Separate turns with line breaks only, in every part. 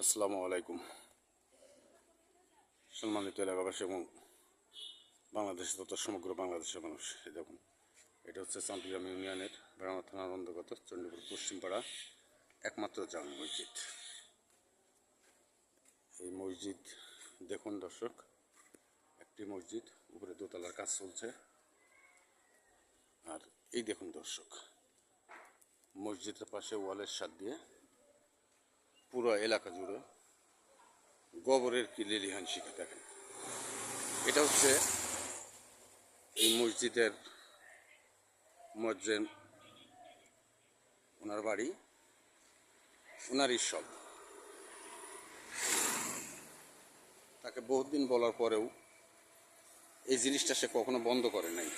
আসসালামু আলাইকুম। সম্মানিত এলাকাবাসী এবং বাংলাদেশ তথা সমগ্র বাংলাদেশের মানুষ, এই দেখুন, এটা হচ্ছে চাঁদগ্রাম ইউনিয়নের ভেড়ামারা থানার অন্তর্গত চণ্ডীপুর পশ্চিমপাড়া একমাত্র জামে মসজিদ। এই মসজিদ দেখুন দর্শক, একটি মসজিদ, উপরে দোতলার কাজ চলছে। আর এই দেখুন দর্শক, মসজিদের পাশে ওয়ালের সাথ দিয়ে পুরো এলাকা জুড়ে গোবরের কি লিলিহান শিখা দেখেন। এটা হচ্ছে এই মসজিদের মুয়াজ্জিন, ওনার বাড়ি, ওনারই সব। তাকে বহুত দিন বলার পরেও এই জিনিসটা সে কখনো বন্ধ করে নাই।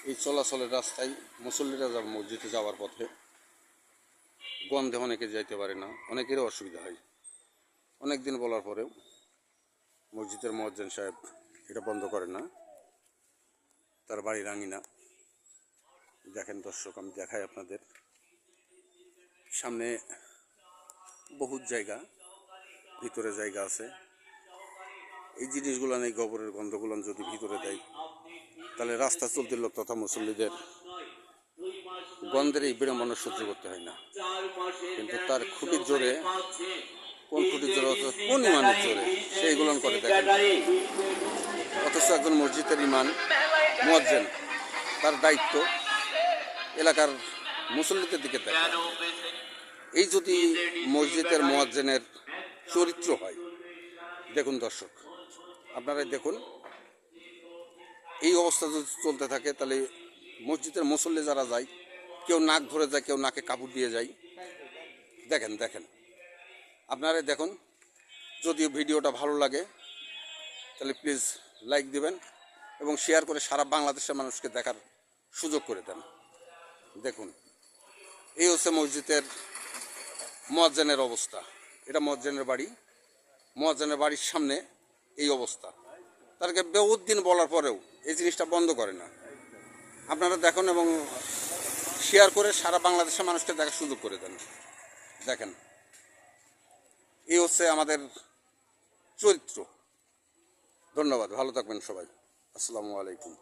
এই চলাচলের রাস্তায় মুসল্লিরা যাবে মসজিদে যাওয়ার পথে, গন্ধে অনেকে যাইতে পারে না, অনেকেরও অসুবিধা হয়। অনেক দিন বলার পরেও মসজিদের মুয়াজ্জিন সাহেব এটা বন্ধ করে না। তার বাড়ি রাঙিনা। দেখেন দর্শক, আমি দেখাই আপনাদের সামনে বহুত জায়গা, ভিতরে জায়গা আছে। এই জিনিসগুলো নেই, গোবরের গন্ধগুলো যদি ভিতরে দেয় তাহলে রাস্তা চলতে লোক তথা মুসল্লিদের গন্ধের এই বিড়ম্বনা সহ্য করতে হয় না। কিন্তু তার খুঁটির জোরে, কোন খুঁটির জোরে, কোন ইমানের জোরে সেইগুলো করে দেখেন। অথচ একজন মসজিদের ইমাম মুয়াজ্জিন, তার দায়িত্ব এলাকার মুসল্লিদের দিকে দেখা। এই যদি মসজিদের মুয়াজ্জিনের চরিত্র হয়, দেখুন দর্শক, আপনারাই দেখুন, এই অবস্থা যদি চলতে থাকে তাহলে মসজিদের মুসল্লি যারা যায়, কেউ নাক ধরে যায়, কেউ নাকে কাপড় দিয়ে যায়। দেখেন দেখেন, আপনারাই দেখুন। যদি ভিডিওটা ভালো লাগে তাহলে প্লিজ লাইক দিবেন এবং শেয়ার করে সারা বাংলাদেশের মানুষকে দেখার সুযোগ করে দেন। দেখুন, এই হচ্ছে মসজিদের মুয়াজ্জিনের অবস্থা। এটা মুয়াজ্জিনের বাড়ি, মুয়াজ্জিনের বাড়ির সামনে এই অবস্থা। তাদেরকে বহুত দিন বলার পরেও এই জিনিসটা বন্ধ করে না। আপনারা দেখুন এবং শেয়ার করে সারা বাংলাদেশের মানুষকে দেখার সুযোগ করে দেন। দেখেন, এই হচ্ছে আমাদের চরিত্র। ধন্যবাদ, ভালো থাকবেন সবাই। আসসালামু আলাইকুম।